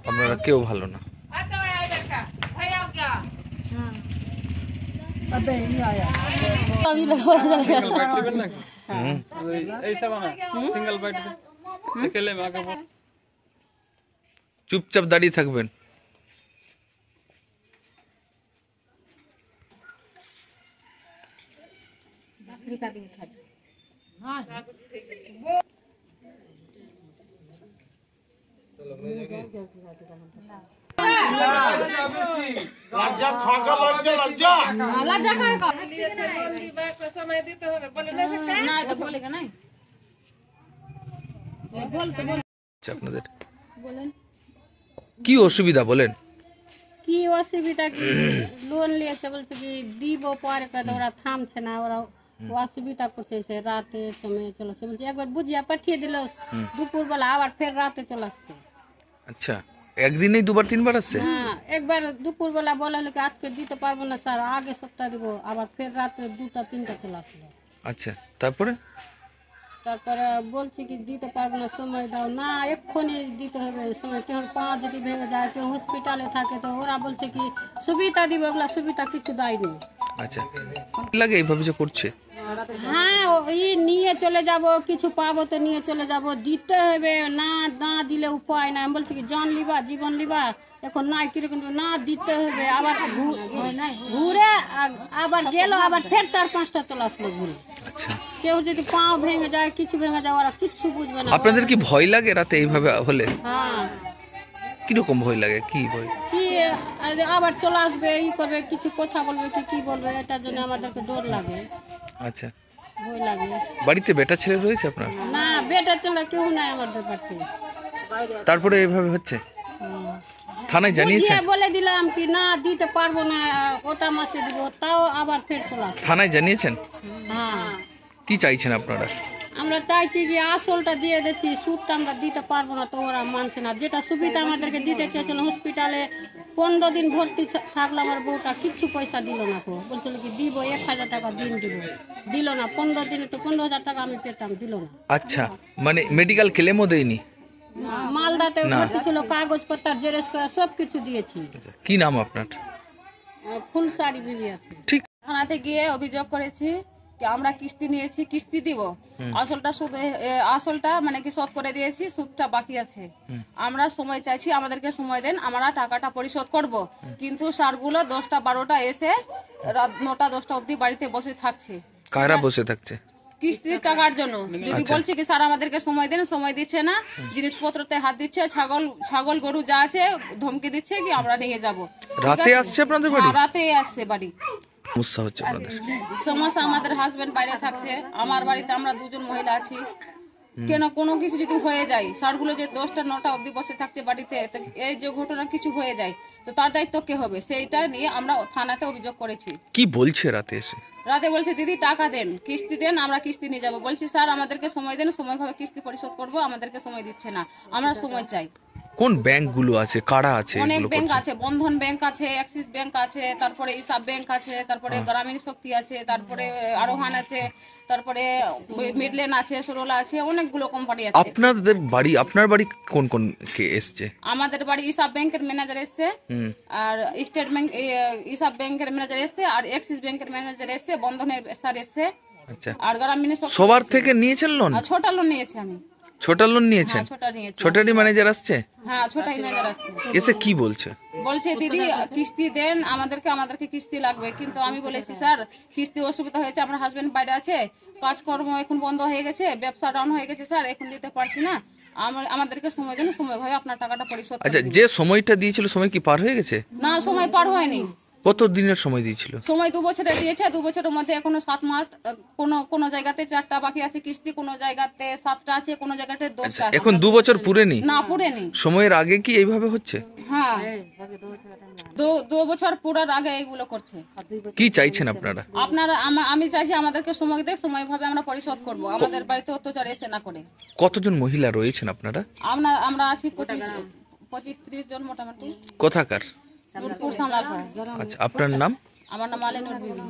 আপনারা কেউ ভালো না। চুপচাপ দাঁড়িয়ে থাকবেন। আপনাদের কি অসুবিধা বলেন? কি অসুবিধা, কি লোন নিয়েছে বলছে কি দিব পরে, ওরা থামছে না, ওরা অসুবিধা করছে। রাতে সময় চলেছে বলছে, একবার বুঝিয়া পাঠিয়ে দিল দুপুর বেলা, আবার ফের রাতে চলে আসছে। আচ্ছা, একদিনেই দুবার তিনবার আসছে? হ্যাঁ, একবার দুপুর বেলা বলা হলো আজকে দিতে পারবো না স্যার, আগে সপ্তাহ দিব, আবার ফের রাতে 2টা 3টা চলে আসলো। আচ্ছা, তারপরে বলছি কি দিতে পারবো না, সময় দাও না, এক্ষুনি দিতে হবে সময়। কেউ পা যদি ভেঙে যায়, কেউ হসপিটালে থাকে, তো ওরা বলছে কি সুবিধা দিব, ওগুলা সুবিধা কিছু দেয়নি। আচ্ছা, লাগে এইভাবে যে করছে? হ্যাঁ, ওই নিয়ে চলে যাব, কিছু পাবো তো নিয়ে চলে যাব, দিতে হবে, না না দিলে উপায় নাই। আমি বলছি কি জান লিবা, জীবন লিবা, এখন নাই কিরে, কিন্তু না দিতে হবে। আবার ঘুরে আবার গেল, আবার ফের 4-5টা চলে আসলো ঘুরে। আচ্ছা, কেউ যদি পাও ভেঙে যায়, কিছু ভেঙে যায়, ওরা কিচ্ছু বুঝবে না। আপনাদের কি ভয় লাগে রাতে এইভাবে হলে? হ্যাঁ। কিরকম ভয় লাগে? কি ভয়? কি আবার চলে আসবে, ই করবে, কিছু কথা বলবে, কি বলবে, এটার জন্য আমাদেরকে ডর লাগে। আচ্ছা, ভয় লাগে। বাড়িতে বেটা ছেলে রয়েছে আপনার? না, বেটা ছেলে কেউ নাই আমাদের বাড়িতে। তারপরে এইভাবে হচ্ছে? থানায় জানিয়েছেন? বলে দিলাম কি না দিতে পারবো না, ওটা মাসে দিব, তাও আবার ফের চলে আসে। থানায় জানিয়েছেন? হ্যাঁ। কি চাইছেন আপনারা? আমরা চাইছি যে আসলটা দিয়ে দিচ্ছি, সুদটা আমরা দিতে পারবো না, তো ওরা মানছে না। যেটা সুবিধা আমাদেরকে দিতে চেয়েছিল, হসপিটালে 15 দিন ভর্তি থাকলো, আমার বউটা কিচ্ছু পয়সা দিল না, বলছিল কি দিব 1000 টাকা দিন দিব, দিল না। 15 দিনে তো 15,000 টাকা আমি পেতাম, দিল না। আচ্ছা, মানে মেডিকেল ক্লেমও দেয়নি? মালদাতে ভর্তি ছিল, কাগজপত্র জেরক্স করা সব কিছু দিয়েছি। কি নাম আপনার? ফুলসারি বিবি আছে। ঠিক। থানাতে গিয়ে অভিযোগ করেছি কি আমরা কিস্তি নিয়েছি, কিস্তি দিব, আসলটা মানে কি শোধ করে দিয়েছি, সুদটা বাকি আছে। আমরা সময় চাইছি, আমাদেরকে সময় দেন, আমরা টাকাটা পরিশোধ করব। কিন্তু স্যারগুলো 10টা 12টা এসে রাত 9টা 10টা অবধি বাড়িতে বসে থাকছে। কারা বসে থাকছে? কিস্তির টাকার জন্য। যদি বলছি কি স্যার আমাদেরকে সময় দেন, সময় দিচ্ছে না, জিনিসপত্রতে হাত দিচ্ছে, ছাগল গরু যা আছে ধমকি দিচ্ছে কি আমরা নিয়ে যাব। রাতে আসছে আপনাদের বাড়ি? রাতে আসছে বাড়ি। সমস্যা হচ্ছে আপনাদের? সমস্যা, আমাদের হাজবেন্ড বাইরে থাকছে, আমার বাড়িতে আমরা 2জন মহিলা আছি। কেন কোনো কিছু যদি হয়ে যায়, স্যারগুলো যে 10টা 9টা অবধি বসে থাকছে বাড়িতে, এই যে ঘটনা কিছু হয়ে যায়, তো তার দায়িত্ব কে হবে? সেইটা নিয়ে আমরা থানাতে অভিযোগ করেছি। কি বলছে রাতে এসে? রাতে বলছে দিদি টাকা দেন, কিস্তি দেন, আমরা কিস্তি নিয়ে যাবো। বলছি স্যার আমাদেরকে সময় দেন, সময়ভাবে কিস্তি পরিশোধ করবো, আমাদেরকে সময় দিচ্ছে না, আমরা সময় চাই। কোন ব্যাংক গুলো আছে, কারা আছে? অনেক ব্যাংক আছে, বন্ধন ব্যাংক আছে, অ্যাক্সিস ব্যাংক আছে, তারপরে ইসাব ব্যাংক আছে, তারপরে গ্রামীণ শক্তি আছে, তারপরে আরোহান আছে, তারপরে মিডল্যান্ড আছে, সরলা আছে, অনেকগুলো কোম্পানি আছে। আপনার বাড়ি কোন কোন কে এসছে? আমাদের বাড়ি ইসাব ব্যাংকের ম্যানেজার এসছে, আর স্টেট ব্যাংক ইসাব ব্যাংকের ম্যানেজার এসছে, আর অ্যাক্সিস ব্যাংকের ম্যানেজার এসছে, বন্ধনের স্যার এসছে। আচ্ছা, আর গ্রামীণ শক্তি সবার থেকে নিয়েছেন লোন? ছোট লোন নিয়েছি আমি। ছোট লোন নিয়েছেন? ছোটারই ম্যানেজার আসছে? হ্যাঁ, ছোটাই ম্যানেজার আসছে। এসে কি বলছে? বলছে দিদি কিস্তি দেন, আমাদেরকে কিস্তি লাগবে। কিন্তু আমি বলেছি স্যার কিস্তি অসুবিধা হয়েছে, আমার হাজবেন্ড বাইরে আছে, কাজকর্ম এখন বন্ধ হয়ে গেছে, ব্যবসা ডাউন হয়ে গেছে স্যার, এখন দিতে পারছি না, আমাদেরকে সময় দেন, সময় ভাবে আপনার টাকাটা পরিশোধ। আচ্ছা, যে সময়টা দিয়েছিল সময় কি পার হয়ে গেছে? না, সময় পার হয়নি। কত দিনের সময় দিয়েছিল? সময় 2 বছরের দিয়েছে, 2 বছরের মধ্যে এখনো 7 মাস, কোন জায়গাতে 4টা বাকি আছে কিস্তি, কোন জায়গাতে 7টা আছে, কোন জায়গাতে 10টা আছে। এখন 2 বছর পুরেনি? না, পুরেনি। সময়ের আগে কি এইভাবে হচ্ছে? হ্যাঁ, 2 বছর পুরার আগে এইগুলো করছে। কি চাইছেন আপনারা? আমি চাইছি আমাদেরকে সময় দেখ, সময় ভাবে আমরা পরিশোধ করব, আমাদের বাড়িতে অত্যাচার এসে না করে। কতজন মহিলা রয়েছেন আপনারা? আমরা আছি 25-30 জন মোটামুটি। কোথাকার? দুর্গপুর সামলাল। আচ্ছা, আপনার নাম? আমার নাম আলিনুর বিবি।